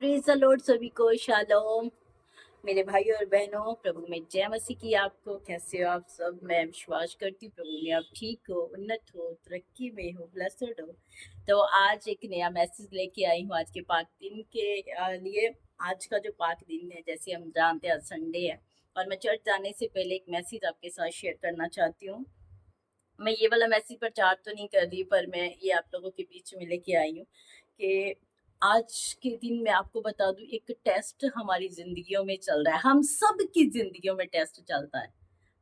Praise the Lord, सभी को shalom. मेरे भाई और बहनों, प्रभु में जय मसीह की। आपको कैसे हो आप सब? मैं विश्वास करती हूँ प्रभु में आप ठीक हो, उन्नत हो, तरक्की में हो, ब्लेस्ड हो। तो आज एक नया मैसेज लेके आई हूँ आज के पाक दिन के लिए। आज का जो पाक दिन है, जैसे हम जानते हैं, आज संडे है और मैं चर्च जाने से पहले एक मैसेज आपके साथ शेयर करना चाहती हूँ। मैं ये वाला मैसेज प्रचार तो नहीं कर रही, पर मैं ये आप लोगों के बीच में लेके आई हूँ कि आज के दिन मैं आपको बता दूं, एक टेस्ट हमारी जिंदगियों में चल रहा है। हम सब की जिंदगियों में टेस्ट चलता है,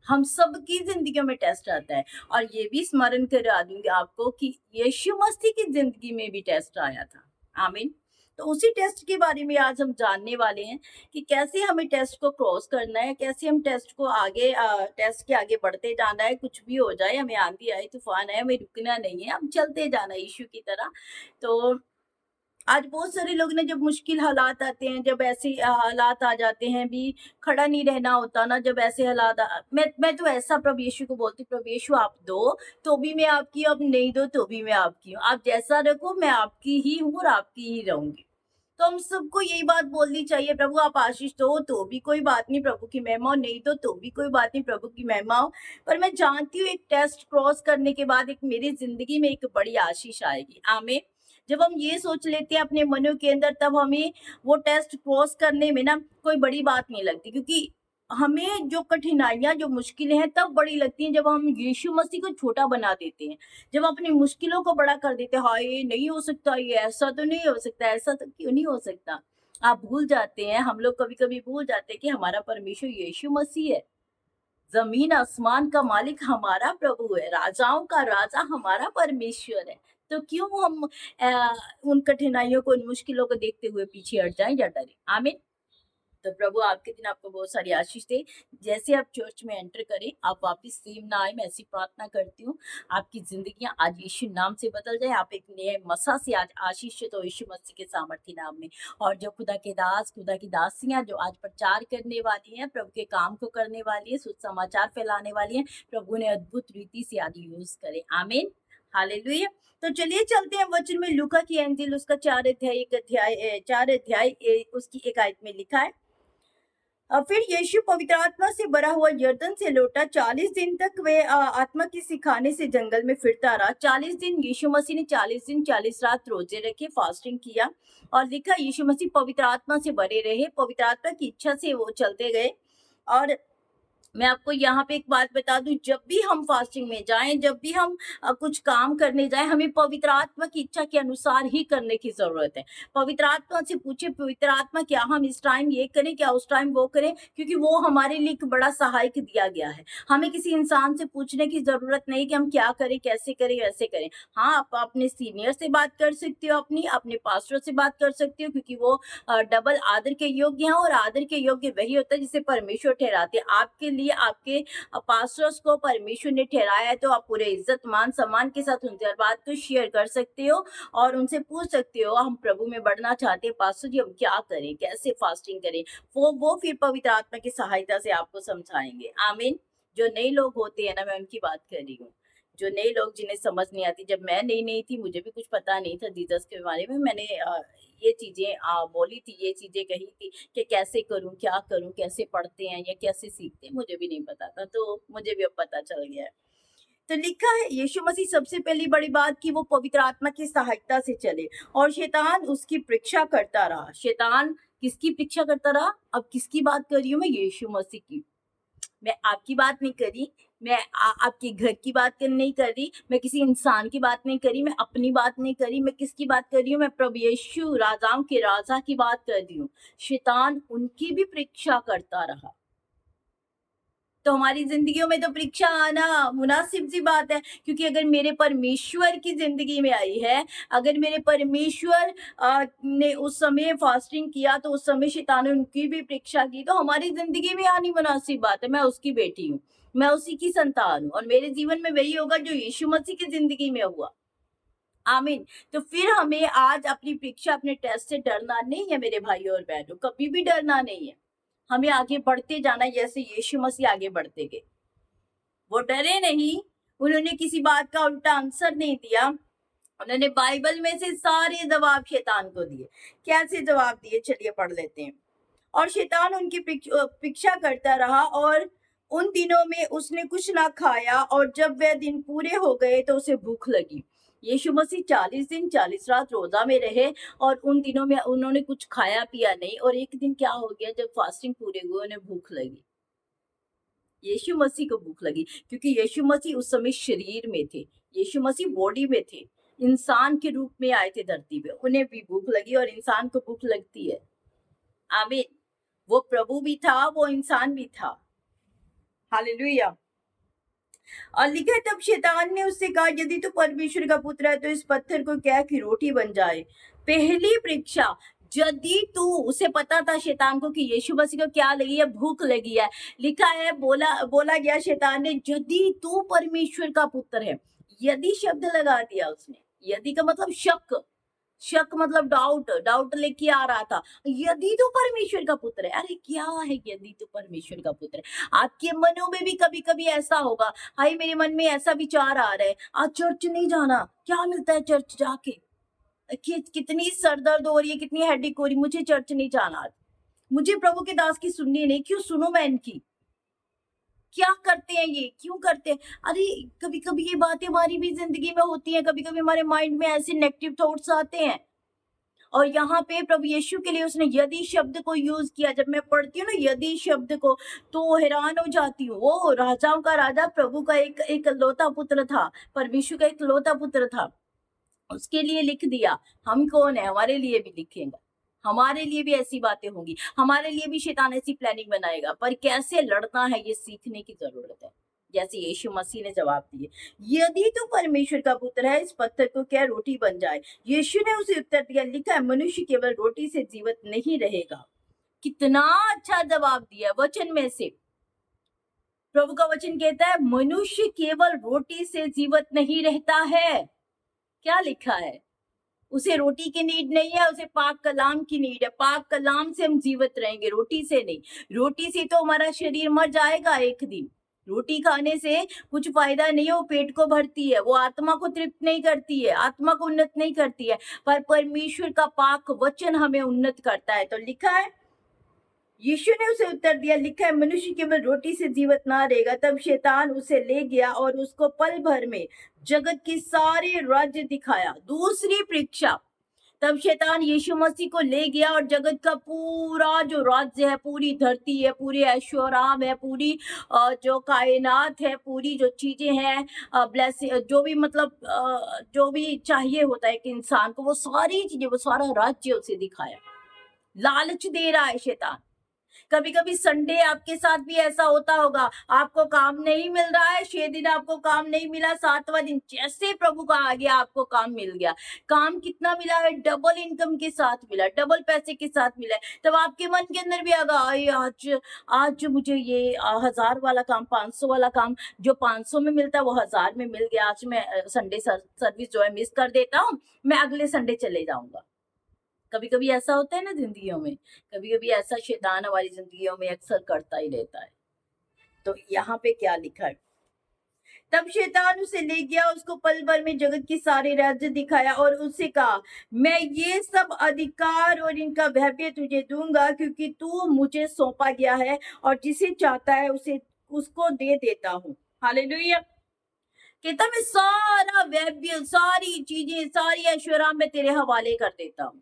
हम सब की जिंदगियों में टेस्ट आता है। और ये भी स्मरण करा दूंगी आपको कि यीशु मसीह की जिंदगी में भी टेस्ट आया था। आमीन। तो उसी टेस्ट के बारे में आज हम जानने वाले हैं कि कैसे हमें टेस्ट को क्रॉस करना है, कैसे हम टेस्ट को आगे टेस्ट के आगे बढ़ते जाना है। कुछ भी हो जाए, हमें आंधी आए, तूफान आए, हमें रुकना नहीं है, हम चलते जाना है यीशु की तरह। तो आज बहुत सारे लोग ने, जब मुश्किल हालात आते हैं, जब ऐसे हालात आ जाते हैं, भी खड़ा नहीं रहना होता ना, जब ऐसे हालात मैं तो ऐसा प्रभु यीशु को बोलती, प्रभु यीशु आप दो तो भी मैं आपकी हूँ, अब नहीं दो तो भी मैं आपकी हूँ। आप जैसा रखो, मैं आपकी ही हूँ और आपकी ही रहूंगी। तो हम सबको यही बात बोलनी चाहिए, प्रभु आप आशीष दो तो भी कोई बात नहीं, प्रभु की महिमा हो, नहीं दो तो भी कोई बात नहीं, प्रभु की महिमा हो। पर मैं जानती हूँ एक टेस्ट क्रॉस करने के बाद एक मेरी जिंदगी में एक बड़ी आशीष आएगी। आमीन। जब हम ये सोच लेते हैं अपने मनों के अंदर, तब हमें वो टेस्ट क्रॉस करने में ना कोई बड़ी बात नहीं लगती, क्योंकि हमें जो कठिनाइयां, जो मुश्किलें हैं, तब बड़ी लगती हैं जब हम यीशु मसीह को छोटा बना देते हैं, जब अपनी मुश्किलों को बड़ा कर देते हैं। हाय, ये नहीं हो सकता, ये ऐसा तो नहीं हो सकता, ऐसा तो क्यों नहीं हो सकता। आप भूल जाते हैं, हम लोग कभी कभी भूल जाते हैं कि हमारा परमेश्वर यीशु मसीह है। जमीन आसमान का मालिक हमारा प्रभु है, राजाओं का राजा हमारा परमेश्वर है। तो क्यों हम उन कठिनाइयों को, उन मुश्किलों को देखते हुए पीछे हट जाएं या डरे। आमीन। तो प्रभु आपके दिन आपको बहुत सारी आशीष दे। जैसे आप चर्च में एंटर करें, आप वापस सेम ना आए, मैं ऐसी प्रार्थना करती हूँ। आपकी जिंदगियां आज यीशु नाम से बदल जाए, आप एक नए मसा से आज आशीषित हो यीशु मसीह के सामर्थ्य नाम में। और जो खुदा के दास, खुदा की दासियां जो आज प्रचार करने वाली हैं, प्रभु के काम को करने वाली है, सुसमाचार फैलाने वाली है, प्रभु ने अद्भुत रीति से आज यूज करे। आमीन। हालेलुया। तो चलिए चलते हैं वचन में। लूका की इंजील उसका 4 अध्याय उसकी 1 आयत में लिखा है। फिर यीशु पवित्र आत्मा से भरा हुआ यरदन से लौटा। 40 दिन तक वे आत्मा की सिखाने से जंगल में फिरता रहा। 40 दिन यीशु मसीह ने 40 दिन 40 रात रोजे रखे, फास्टिंग किया। और लिखा, यीशु मसीह पवित्र आत्मा से भरे रहे, पवित्र आत्मा की इच्छा से वो चलते गए। और मैं आपको यहाँ पे एक बात बता दूं, जब भी हम फास्टिंग में जाएं, जब भी हम कुछ काम करने जाएं, हमें पवित्र आत्मा की इच्छा के अनुसार ही करने की जरूरत है। पवित्र आत्मा से पूछे, पवित्र आत्मा क्या हम इस टाइम ये करें, क्या उस टाइम वो करें, क्योंकि वो हमारे लिए एक बड़ा सहायक दिया गया है। हमें किसी इंसान से पूछने की जरूरत नहीं कि हम क्या करें, कैसे करें, वैसे करें। हाँ, आप अपने सीनियर से बात कर सकते हो, अपने पास्टर से बात कर सकते हो, क्योंकि वो डबल आदर के योग्य हैं। और आदर के योग्य वही होता है जिसे परमेश्वर ठहराते हैं। आपके लिए आपके पास्टर्स को परमेश्वर ने ठहराया है, तो आप पूरे इज्जत मान सम्मान के साथ उनसे हर बात को शेयर कर सकते हो और उनसे पूछ सकते हो, हम प्रभु में बढ़ना चाहते हैं पास्टर जी, हम क्या करें, कैसे फास्टिंग करें। वो फिर पवित्र आत्मा की सहायता से आपको समझाएंगे। आमीन। जो नए लोग होते हैं ना, मैं उनकी बात कर रही हूँ। जो नए लोग, जिन्हें समझ नहीं आती, जब मैं नई नई थी, मुझे भी कुछ पता नहीं था जीसस के बारे में, मैंने ये चीजें बोली थी, ये चीजें कही थी कि कैसे करूं, क्या करूं, कैसे पढ़ते हैं या कैसे सीखते हैं, मुझे भी नहीं पता था। तो मुझे भी अब पता चल गया है। तो लिखा है, यीशु मसीह सबसे पहली बड़ी बात की वो पवित्र आत्मा की सहायता से चले और शैतान उसकी परीक्षा करता रहा। शैतान किसकी परीक्षा करता रहा? अब किसकी बात कर रही हूँ मैं? यीशु मसीह की। मैं आपकी बात नहीं कर रही, मैं आपके घर की बात नहीं कर रही, मैं किसी इंसान की बात नहीं कर रही, मैं अपनी बात नहीं कर रही। मैं किसकी बात कर रही हूँ? मैं प्रभु यीशु, राजाओं के राजा की बात कर रही हूँ। शैतान उनकी भी परीक्षा करता रहा। तो हमारी जिंदगियों में तो परीक्षा आना मुनासिब सी बात है, क्योंकि अगर मेरे परमेश्वर की जिंदगी में आई है, अगर मेरे परमेश्वर ने उस समय फास्टिंग किया, तो उस समय शैतान ने उनकी भी परीक्षा की, तो हमारी जिंदगी में आनी मुनासिब बात है। मैं उसकी बेटी हूँ, मैं उसी की संतान हूँ, और मेरे जीवन में वही होगा जो यीशु मसीह की जिंदगी में हुआ। आमीन। तो फिर हमें आज अपनी परीक्षा, अपने टेस्ट से डरना नहीं है मेरे भाई और बहनों, कभी भी डरना नहीं है। हमें आगे बढ़ते जाना है, जैसे यीशु मसीह आगे बढ़ते गए। वो डरे नहीं, उन्होंने किसी बात का उल्टा आंसर नहीं दिया, उन्होंने बाइबल में से सारे जवाब शैतान को दिए। कैसे जवाब दिए, चलिए पढ़ लेते हैं। और शैतान उनकी पीछा करता रहा और उन दिनों में उसने कुछ ना खाया, और जब वह दिन पूरे हो गए तो उसे भूख लगी। यीशु मसीह 40 दिन 40 रात रोजा में रहे, और उन दिनों में उन्होंने कुछ खाया पिया नहीं, और एक दिन क्या हो गया, जब फास्टिंग पूरे हुए उन्हें भूख लगी। यीशु मसीह को भूख लगी, क्योंकि यीशु मसीह उस समय शरीर में थे, यीशु मसीह बॉडी में थे, इंसान के रूप में आए थे धरती पे। उन्हें भी भूख लगी, और इंसान को भूख लगती है। आमीन। वो प्रभु भी था, वो इंसान भी था। हालेलुया। और लिखा है, तब शैतान ने उससे कहा, यदि तू परमेश्वर का पुत्र है तो इस पत्थर को क्या कि रोटी बन जाए। पहली परीक्षा, यदि तू, उसे पता था शैतान को कि यीशु मसीह को क्या लगी है, भूख लगी है। लिखा है, बोला गया शैतान ने, यदि तू परमेश्वर का पुत्र है। यदि शब्द लगा दिया उसने। यदि का मतलब शक, शक मतलब डाउट, डाउट लेके आ रहा था। यदि तो परमेश्वर का पुत्र है, अरे क्या है यदि तो परमेश्वर का पुत्र है। आपके मनों में भी कभी कभी ऐसा होगा, हाय मेरे मन में ऐसा विचार आ रहा है, आज चर्च नहीं जाना, क्या मिलता है चर्च जाके, कितनी सरदर्द हो रही है, कितनी हेडेक हो रही, मुझे चर्च नहीं जाना आज, मुझे प्रभु के दास की सुननी नहीं, क्यों सुनो मैं इनकी, क्या करते हैं ये, क्यों करते हैं। अरे कभी कभी ये बातें हमारी भी जिंदगी में होती हैं, कभी कभी हमारे माइंड में ऐसे नेगेटिव थॉट्स आते हैं। और यहाँ पे प्रभु यीशु के लिए उसने यदि शब्द को यूज किया। जब मैं पढ़ती हूँ ना यदि शब्द को, तो हैरान हो जाती हूँ। वो राजाओं का राजा, प्रभु का एक लौता पुत्र था, परमेश्वर का एक लौता पुत्र था, उसके लिए लिख दिया। हम कौन है, हमारे लिए भी लिखेगा, हमारे लिए भी ऐसी बातें होंगी, हमारे लिए भी शैतान ऐसी प्लानिंग बनाएगा। पर कैसे लड़ना है ये सीखने की जरूरत है, जैसे यीशु मसीह ने जवाब दिए, यदि तू परमेश्वर का पुत्र है इस पत्थर को क्या रोटी बन जाए। यीशु ने उसे उत्तर दिया, लिखा है मनुष्य केवल रोटी से जीवित नहीं रहेगा। कितना अच्छा जवाब दिया वचन में से। प्रभु का वचन कहता है मनुष्य केवल रोटी से जीवित नहीं रहता है। क्या लिखा है, उसे रोटी की नीड नहीं है, उसे पाक कलाम की नीड है। पाक कलाम से हम जीवित रहेंगे, रोटी से नहीं। रोटी से तो हमारा शरीर मर जाएगा एक दिन। रोटी खाने से कुछ फायदा नहीं है, वो पेट को भरती है, वो आत्मा को तृप्त नहीं करती है, आत्मा को उन्नत नहीं करती है। पर परमेश्वर का पाक वचन हमें उन्नत करता है। तो लिखा है, यीशु ने उसे उत्तर दिया, लिखा है मनुष्य केवल रोटी से जीवित ना रहेगा। तब शैतान उसे ले गया और उसको पल भर में जगत के सारे राज्य दिखाया। दूसरी परीक्षा, तब शैतान यीशु मसीह को ले गया और जगत का पूरा जो राज्य है, पूरी धरती है, पूरी ऐशोआराम है, पूरी जो कायनात है, पूरी जो चीजें हैं, जो भी मतलब जो भी चाहिए होता है एक इंसान को, वो सारी चीजें, वो सारा राज्य उसे दिखाया। लालच दे रहा है शैतान। कभी कभी संडे आपके साथ भी ऐसा होता होगा, आपको काम नहीं मिल रहा है, 6 दिन आपको काम नहीं मिला, 7वां दिन जैसे प्रभु का आ गया आपको काम मिल गया। काम कितना मिला है, डबल इनकम के साथ मिला, डबल पैसे के साथ मिला है। तब आपके मन के अंदर भी आगा, आज आज मुझे ये 1000 वाला काम, 500 वाला काम, जो 500 में मिलता है वो 1000 में मिल गया, आज मैं संडे सर्विस जो है मिस कर देता हूँ, मैं अगले संडे चले जाऊंगा। कभी कभी ऐसा होता है ना जिंदगियों में, कभी कभी ऐसा शैतान हमारी जिंदगियों में अक्सर करता ही रहता है। तो यहाँ पे क्या लिखा है, तब शैतान उसे ले गया, उसको पल भर में जगत के सारे राज्य दिखाया और उससे कहा, मैं ये सब अधिकार और इनका वैभव तुझे दूंगा, क्योंकि तू मुझे सौंपा गया है और जिसे चाहता है उसे उसको दे देता हूँ। हालेलुया। कहता मैं सारा वैभव, सारी चीजें, सारी ऐश्वर्य मैं तेरे हवाले कर देता हूँ,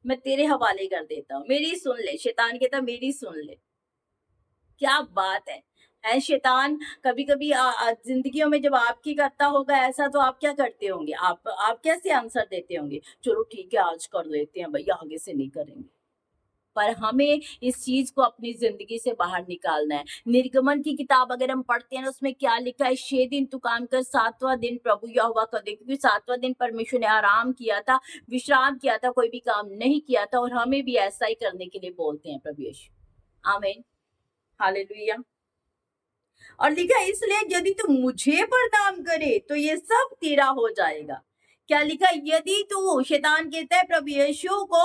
मैं तेरे हवाले कर देता हूँ, मेरी सुन ले। शैतान कहता मेरी सुन ले। क्या बात है शैतान कभी कभी जिंदगियों में जब आपकी करता होगा ऐसा, तो आप क्या करते होंगे, आप कैसे आंसर देते होंगे, चलो ठीक है आज कर लेते हैं भैया, आगे से नहीं करेंगे। पर हमें इस चीज को अपनी जिंदगी से बाहर निकालना है। निर्गमन की किताब अगर हम पढ़ते हैं ना, उसमें क्या लिखा है, 6 दिन तू काम कर, 7वां दिन प्रभु यहोवा का दे, क्योंकि 7वां दिन परमेश्वर ने आराम किया था, विश्राम किया था, कोई भी काम नहीं किया था। और हमें भी ऐसा ही करने के लिए बोलते हैं प्रभु यीशु। आमीन। हालेलुया। और लिखा है, इसलिए यदि तू मुझे प्रणाम करे तो ये सब तेरा हो जाएगा। क्या लिखा? यदि तू, शैतान कहता है प्रभु यीशु को,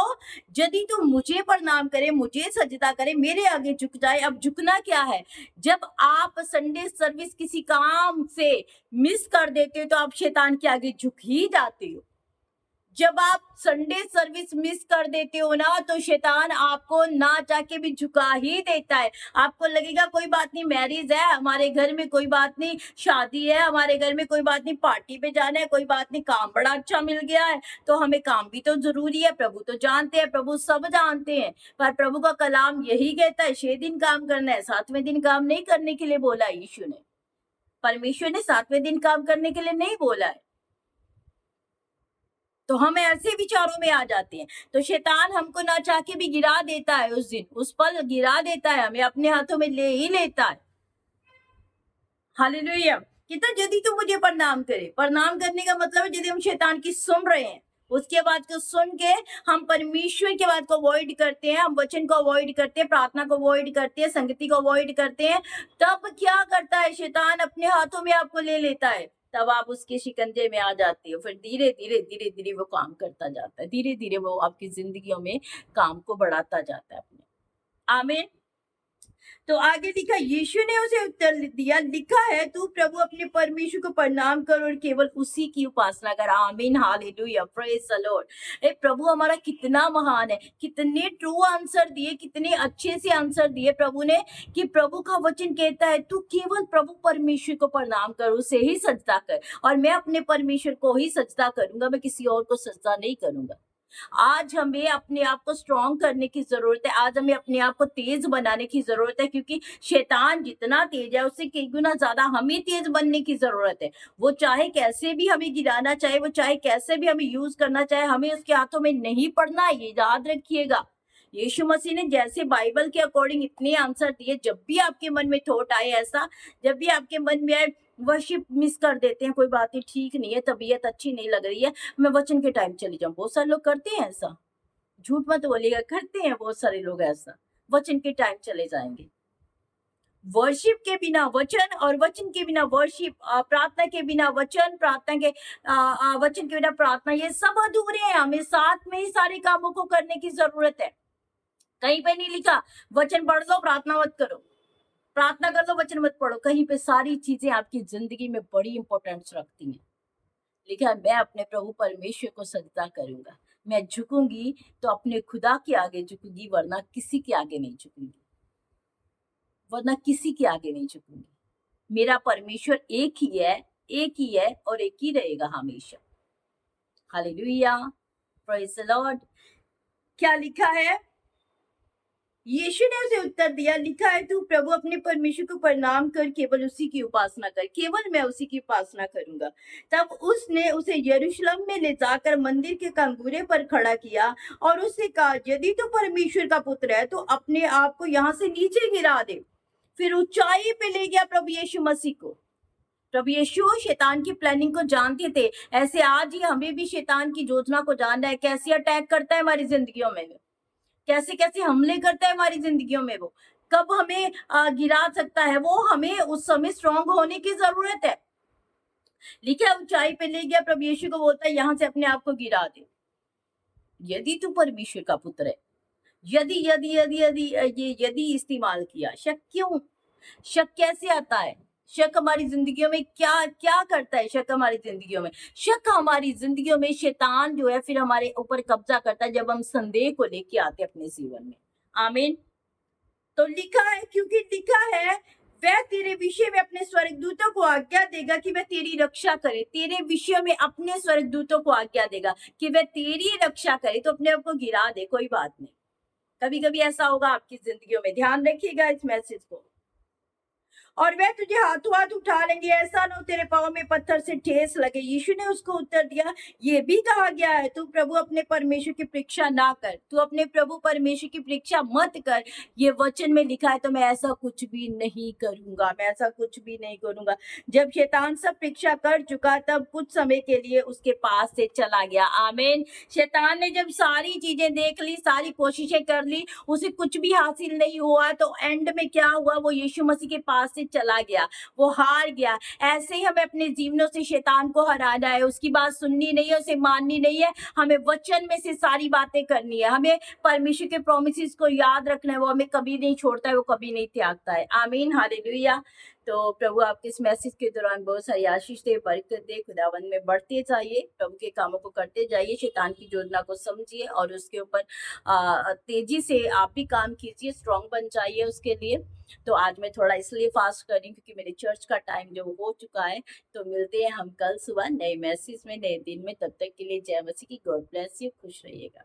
यदि तू मुझे प्रणाम करे, मुझे सजदा करे, मेरे आगे झुक जाए। अब झुकना क्या है? जब आप संडे सर्विस किसी काम से मिस कर देते हो तो आप शैतान के आगे झुक ही जाते हो। जब आप संडे सर्विस मिस कर देते हो ना, तो शैतान आपको ना चाह के भी झुका ही देता है। आपको लगेगा कोई बात नहीं, मैरिज है हमारे घर में, कोई बात नहीं, शादी है हमारे घर में, कोई बात नहीं, पार्टी पे जाना है, कोई बात नहीं, काम बड़ा अच्छा मिल गया है तो हमें काम भी तो जरूरी है। प्रभु तो जानते हैं, प्रभु सब जानते हैं, पर प्रभु का कलाम यही कहता है 6 दिन काम करना है, 7वें दिन काम नहीं करने के लिए बोला है यीशु ने। परमेश्वर ने 7वें दिन काम करने के लिए नहीं बोला है। तो हम ऐसे विचारों में आ जाते हैं, तो शैतान हमको ना चाह के भी गिरा देता है, उस दिन उस पल गिरा देता है, हमें अपने हाथों में ले ही लेता है। हालेलुया। कितना यदि तू मुझे प्रणाम करे, प्रणाम करने का मतलब है यदि हम शैतान की सुन रहे हैं, उसके बाद को सुन के हम परमेश्वर के बात को अवॉइड करते हैं, हम वचन को अवॉइड करते हैं, प्रार्थना को अवॉइड करते हैं, संगति को अवॉइड करते हैं, तब क्या करता है शैतान? अपने हाथों में आपको ले लेता है। तब आप उसके शिकंजे में आ जाते हो। फिर धीरे धीरे धीरे धीरे वो काम करता जाता है, धीरे धीरे वो आपकी जिंदगियों में काम को बढ़ाता जाता है अपने। आमीन। तो आगे लिखा, यीशु ने उसे उत्तर दिया, लिखा है तू प्रभु अपने परमेश्वर को प्रणाम कर और केवल उसी की उपासना कर। आमीन, हालेलुया, प्रेज द लॉर्ड। ए प्रभु हमारा कितना महान है, कितने ट्रू आंसर दिए, कितने अच्छे से आंसर दिए प्रभु ने, कि प्रभु का वचन कहता है तू केवल प्रभु परमेश्वर को प्रणाम कर, उसे ही सजदा कर, और मैं अपने परमेश्वर को ही सजदा करूंगा, मैं किसी और को सजदा नहीं करूंगा। आज हमें अपने आप को स्ट्रॉन्ग करने की जरूरत है, आज हमें अपने आप को तेज बनाने की जरूरत है, क्योंकि शैतान जितना तेज है उससे कई गुना ज्यादा हमें तेज बनने की जरूरत है। वो चाहे कैसे भी हमें गिराना चाहे, वो चाहे कैसे भी हमें यूज करना चाहे, हमें उसके हाथों में नहीं पड़ना है, ये याद रखिएगा। यीशु मसीह ने जैसे बाइबल के अकॉर्डिंग इतने आंसर दिए, जब भी आपके मन में थॉट आए ऐसा, जब भी आपके मन में आए वर्शिप मिस कर देते हैं, कोई बात नहीं, ठीक नहीं है, तबीयत अच्छी नहीं लग रही है, मैं वचन के टाइम चली जाऊं। बहुत सारे लोग करते हैं ऐसा, झूठ मत बोलिएगा, करते हैं बहुत सारे लोग ऐसा, वचन के टाइम चले जाएंगे। वर्शिप के बिना वचन और वचन के बिना वर्शिप, प्रार्थना के बिना वचन, प्रार्थना के वचन के बिना प्रार्थना, ये सब अधूरे हैं। हमें साथ में ही सारे कामों को करने की जरूरत है। कहीं पे नहीं लिखा वचन पढ़ लो प्रार्थना मत करो, प्रार्थना कर लो वचन मत पढ़ो। कहीं पे सारी चीजें आपकी जिंदगी में बड़ी इंपॉर्टेंस रखती हैं। लिखा है मैं अपने प्रभु परमेश्वर को सजदा करूंगा, मैं झुकूंगी तो अपने खुदा के आगे झुकूंगी, वरना किसी के आगे नहीं झुकूंगी, वरना किसी के आगे नहीं झुकूंगी। मेरा परमेश्वर एक ही है, एक ही है और एक ही रहेगा हमेशा। Hallelujah, praise the Lord. क्या लिखा है? यीशु ने उसे उत्तर दिया, लिखा है तू प्रभु अपने परमेश्वर को प्रणाम कर, केवल उसी की उपासना कर, केवल मैं उसी की उपासना करूंगा। तब उसने उसे यरूशलेम में ले जाकर मंदिर के कंगूरे पर खड़ा किया और उससे कहा, यदि तू परमेश्वर का पुत्र है तो अपने आप को यहाँ से नीचे गिरा दे। फिर ऊंचाई पे ले गया प्रभु यीशु मसीह को। प्रभु यीशु शैतान की प्लानिंग को जानते थे, ऐसे आज ही हमें भी शैतान की योजना को जानना है, कैसे अटैक करता है हमारी जिंदगियों में, कैसे कैसे हमले करता है हमारी जिंदगियों में, वो कब हमें गिरा सकता है, वो हमें उस समय स्ट्रांग होने की जरूरत है। लिखा ऊंचाई पे ले गया, प्रभु यीशु को बोलता है यहाँ से अपने आप को गिरा दे, यदि तू परमेश्वर का पुत्र है। यदि यदि यदि यदि ये यदि इस्तेमाल किया, शक क्यों? शक कैसे आता है? शक हमारी जिंदगियों में क्या क्या करता है? शक हमारी जिंदगियों में, शक हमारी जिंदगियों में शैतान जो है फिर हमारे ऊपर कब्जा करता है जब हम संदेह को लेके आते हैं अपने जीवन में। आमीन। तो लिखा है, क्योंकि लिखा है वह तेरे विषय में अपने स्वर्गदूतों को आज्ञा देगा कि वह तेरी रक्षा करे। तेरे विषय में अपने स्वर्गदूतों को आज्ञा देगा कि वह तेरी रक्षा करे। तो अपने आप को गिरा दे, कोई बात नहीं, कभी कभी ऐसा होगा आपकी जिंदगियों में, ध्यान रखिएगा इस मैसेज को। और वह तुझे हाथों हाथ उठा लेंगे, ऐसा न हो तेरे पाँव में पत्थर से ठेस लगे। यीशु ने उसको उत्तर दिया, ये भी कहा गया है तू प्रभु अपने परमेश्वर की परीक्षा ना कर, तू अपने प्रभु परमेश्वर की परीक्षा मत कर। ये वचन में लिखा है, तो मैं ऐसा कुछ भी नहीं करूंगा, मैं ऐसा कुछ भी नहीं करूंगा। जब शैतान सब परीक्षा कर चुका, तब कुछ समय के लिए उसके पास से चला गया। आमीन। शैतान ने जब सारी चीजें देख ली, सारी कोशिशें कर ली, उसे कुछ भी हासिल नहीं हुआ, तो एंड में क्या हुआ? वो यीशु मसीह के पास से चला गया, वो हार गया। ऐसे ही हमें अपने जीवनों से शैतान को हराना है, उसकी बात सुननी नहीं है, उसे माननी नहीं है। हमें वचन में से सारी बातें करनी है, हमें परमेश्वर के प्रोमिसेस को याद रखना है, वो हमें कभी नहीं छोड़ता है, वो कभी नहीं त्यागता है। आमीन, हालेलुया। तो प्रभु आपके इस मैसेज के दौरान बहुत सारी आशीष दे, बरकत दे। खुदावन में बढ़ते जाइए, प्रभु के कामों को करते जाइए, शैतान की योजना को समझिए और उसके ऊपर तेजी से आप भी काम कीजिए, स्ट्रांग बन जाइए उसके लिए। तो आज मैं थोड़ा इसलिए फास्ट कर रही हूँ क्योंकि मेरे चर्च का टाइम जो हो चुका है। तो मिलते हैं हम कल सुबह नए मैसेज में, नए दिन में। तब तक के लिए जय मसीह की। गॉड ब्लेस यू, खुश रहिएगा।